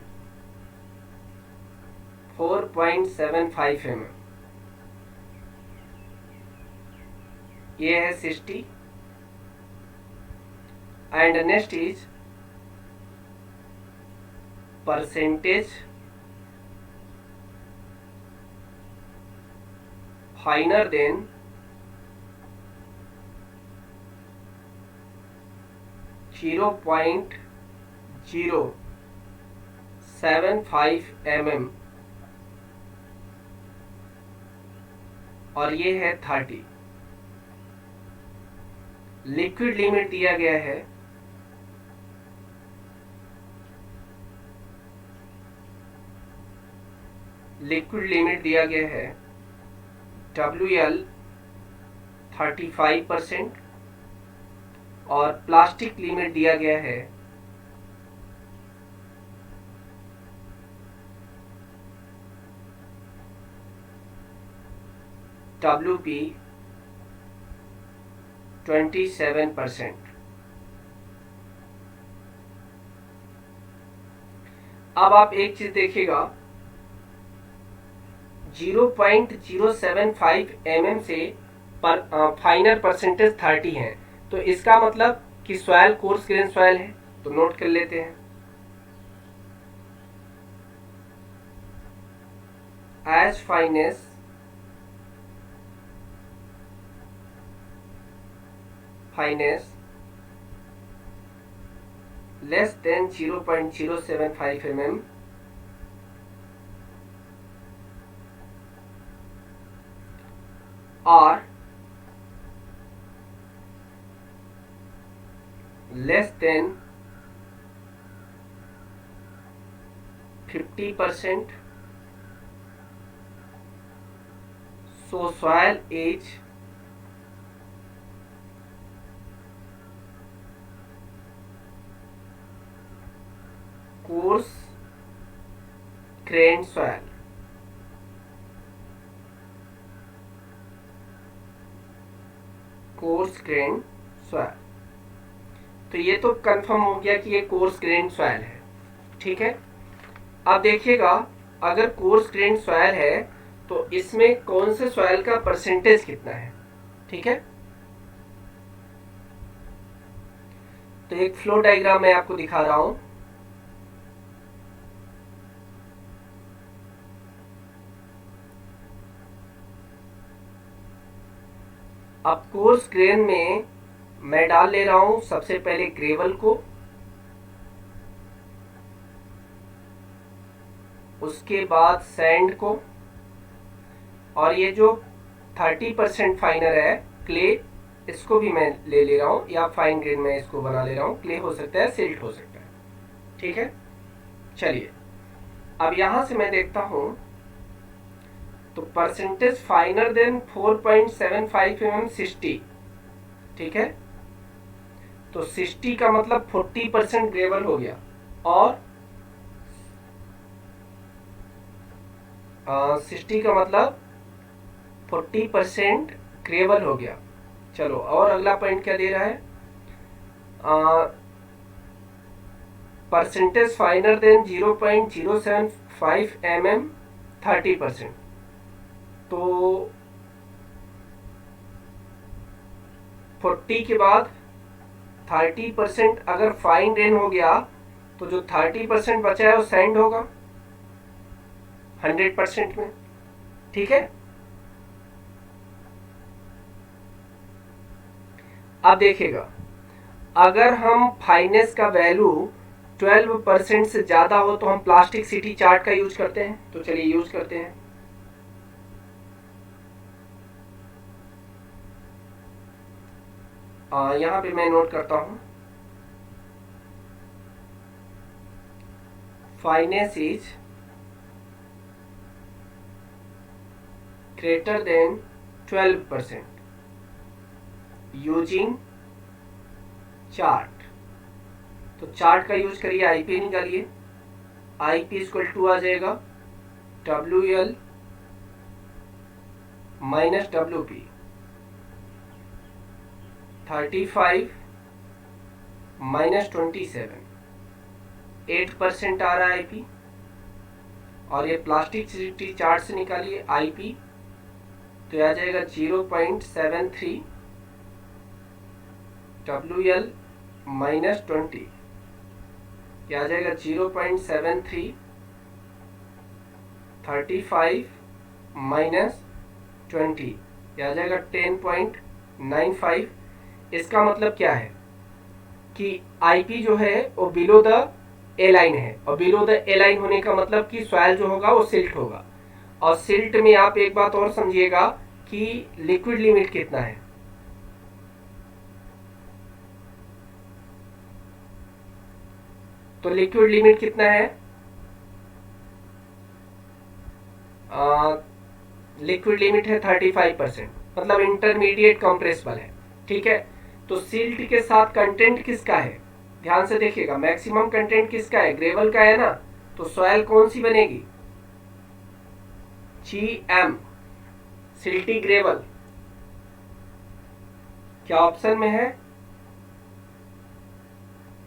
4.75 mm. ये है 60 and next is percentage finer than 0.075 mm और ये है 30. लिक्विड लिमिट दिया गया है WL 35% और प्लास्टिक लिमिट दिया गया है WP 27%. अब आप एक चीज देखिएगा, 0.075 mm से फाइनर परसेंटेज 30 है, तो इसका मतलब कि सॉइल कोर्स ग्रेन सॉइल है. तो नोट कर लेते हैं. As fineness less than 0.075 mm or less than 50%. So soil is coarse grained soil. Coarse grain soil. तो ये तो कंफर्म हो गया कि ये कोर्स ग्रेन सॉइल है. ठीक है. अब देखिएगा, अगर कोर्स ग्रेन सॉइल है तो इसमें कौन से सॉइल का परसेंटेज कितना है. ठीक है. तो एक फ्लो डायग्राम मैं आपको दिखा रहा हूं. अब कोर्स ग्रेन में मैं डाल ले रहा हूं सबसे पहले ग्रेवल को, उसके बाद सैंड को, और ये जो 30% फाइनर है क्ले, इसको भी मैं ले रहा हूं, या फाइन ग्रेन में इसको बना ले रहा हूं. क्ले हो सकता है, सिल्ट हो सकता है. ठीक है. चलिए अब यहां से मैं देखता हूं, तो परसेंटेज फाइनर देन 4.75 mm 60. ठीक है. तो 60 का मतलब 40% ग्रेवल हो गया, और 60 का मतलब 40% ग्रेवल हो गया. चलो, और अगला पॉइंट क्या दे रहा है, परसेंटेज फाइनर देन 0.075 mm 30%. तो 40 के बाद 30% अगर फाइन ग्रेन हो गया, तो जो 30% बचा है वो सैंड होगा 100% में. ठीक है. अब देखिएगा, अगर हम फाइनेस का वैल्यू 12% से ज़्यादा हो तो हम प्लास्टिक सिटी चार्ट का यूज करते हैं। तो चलिए यूज करते हैं। यहाँ पे मैं नोट करता हूँ, finance is greater than 12% using chart. तो चार्ट का यूज करिए, आईपी निकालिए। आईपी इक्वल टू आ जाएगा WL माइनस WP, 35 माइनस 27, 8% आ रहा है आईपी। और ये प्लास्टिक सिटी चार्ट से निकालिए आईपी, तो आ जाएगा 0.73 WL माइनस 20, क्या आ जाएगा 0.73, 35 माइनस 20, क्या आ जाएगा 10.95। इसका मतलब क्या है कि आईपी जो है वो बिलो द ए लाइन है, और बिलो द ए लाइन होने का मतलब कि सॉइल जो होगा वो सिल्ट होगा। और सिल्ट में आप एक बात और समझिएगा कि लिक्विड लिमिट कितना है। तो लिक्विड लिमिट कितना है, लिक्विड लिमिट है 35%, मतलब इंटरमीडिएट कंप्रेसिबल है। ठीक है, तो सिल्ट के साथ कंटेंट किसका है, ध्यान से देखिएगा, मैक्सिमम कंटेंट किसका है, ग्रेवल का है ना। तो सॉइल कौन सी बनेगी, GM, सिल्टी ग्रेवल। क्या ऑप्शन में है,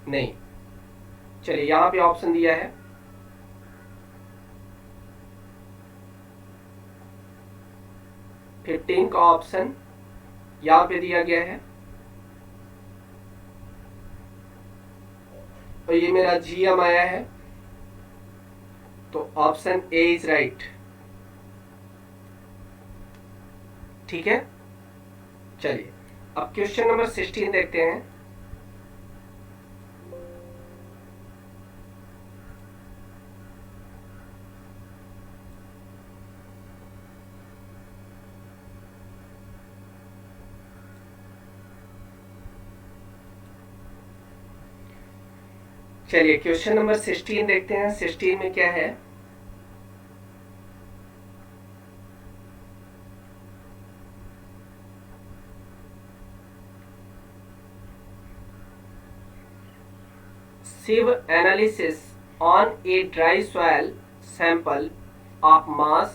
नहीं। चलिए यहां पे ऑप्शन दिया है, फिफ्टीन का ऑप्शन यहां पे दिया गया है। और ये मेरा GM आया है, तो ऑप्शन ए इज राइट। ठीक है, चलिए अब क्वेश्चन नंबर 16 देखते हैं। चलिए क्वेश्चन नंबर 16 देखते हैं। 16 में क्या है, sieve analysis on a dry soil sample of mass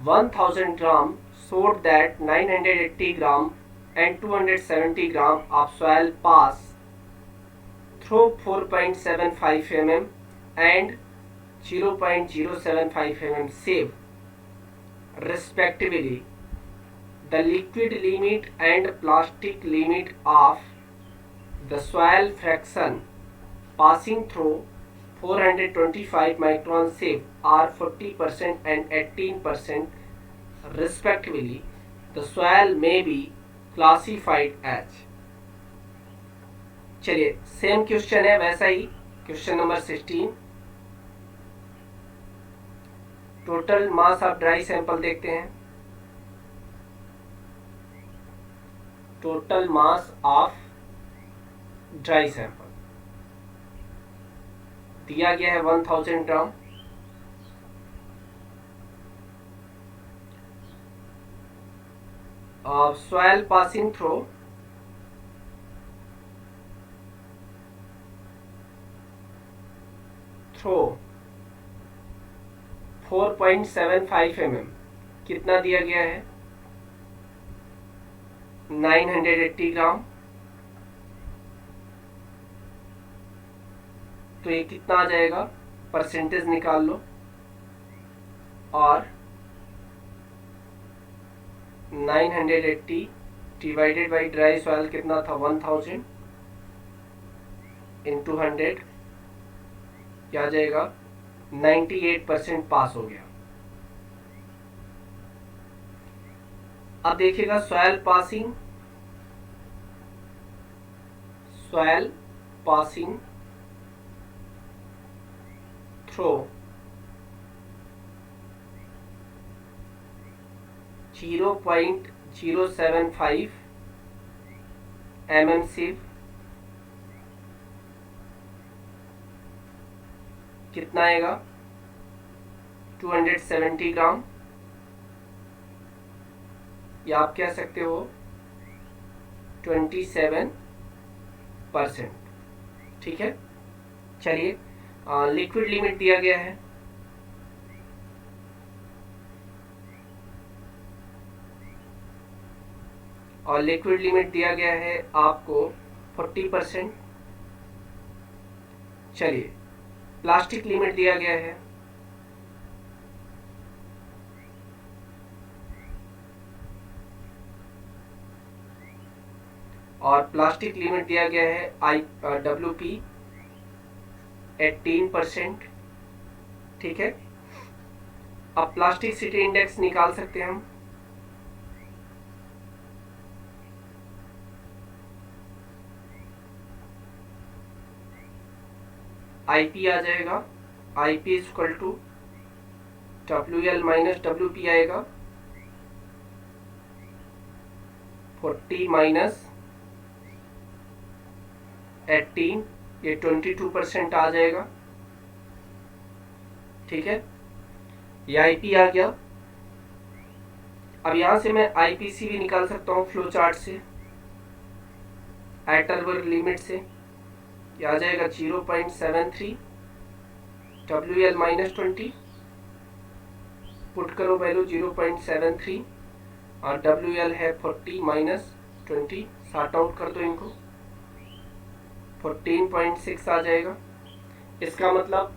1000 gram showed that 980 gram and 270 gram of soil pass through 4.75 mm and 0.075 mm sieve respectively. The liquid limit and plastic limit of the soil fraction passing through 425 micron sieve are 40% and 18% respectively. The soil may be classified as। चलिए same question है वैसा ही, question number 16। Total mass of dry sample देखते हैं। Total mass of dry sample दिया गया है 1000 gram. Soil passing through 4.75 mm कितना दिया गया है, 980 ग्राम। तो ये कितना आ जाएगा, परसेंटेज निकाल लो। और 980 डिवाइडेड बाई ड्राई सॉइल कितना था, 1000 इंटू 100, क्या आ जाएगा, 98% पास हो गया। अब देखिएगा सॉइल पासिंग थ्रो 0.075 mm सिव कितना आएगा 270 ग्राम, या आप कह सकते हो 27%। ठीक है, चलिए लिक्विड लिमिट दिया गया है, और लिक्विड लिमिट दिया गया है आपको 40%। चलिए प्लास्टिक लिमिट दिया गया है, और प्लास्टिक लिमिट दिया गया है WP 18%। ठीक है, अब प्लास्टिसिटी इंडेक्स निकाल सकते हैं हम। IP आ जाएगा, IP equal to WL minus WP आएगा, 40 माइनस 18, ये 22% आ जाएगा। ठीक है, ये IP आ गया। अब यहां से मैं IPC भी निकाल सकता हूँ फ्लो चार्ट से, एटरबर लिमिट से। ये आ जाएगा 0.73, WL माइनस 20, पुट करो वैल्यू 0.73, और WL है 40 माइनस 20, सॉर्ट आउट कर दो इनको, 14.6 आ जाएगा। इसका मतलब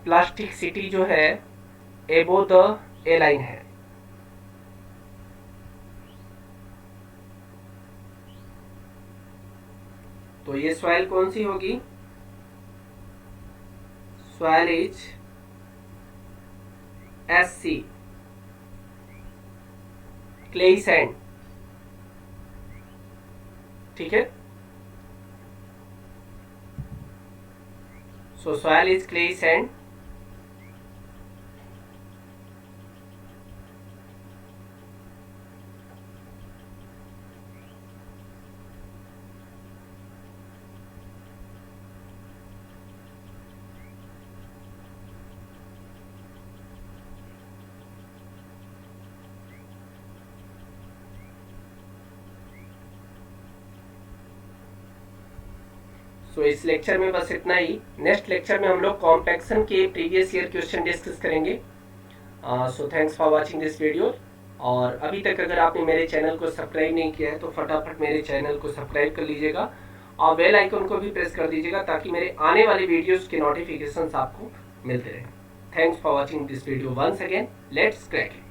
प्लास्टिसिटी जो है एबो द ए लाइन है। तो ये सॉइल कौन सी होगी? Soil is SC, clayey sand. ठीक है, so soil is clayey sand. तो इस लेक्चर में बस इतना ही। नेक्स्ट लेक्चर में हम लोग कॉम्पैक्शन के प्रीवियस ईयर क्वेश्चन डिस्कस करेंगे। So thanks for watching this video. और अभी तक अगर आपने मेरे चैनल को सब्सक्राइब नहीं किया है तो फटाफट मेरे चैनल को सब्सक्राइब कर लीजिएगा, और बेल आइकन को भी प्रेस कर दीजिएगा ताकि मेरे आने वाले वीडियोस के नोटिफिकेशंस आपको मिलते रहें। Thanks for watching this video once again, let's crack it.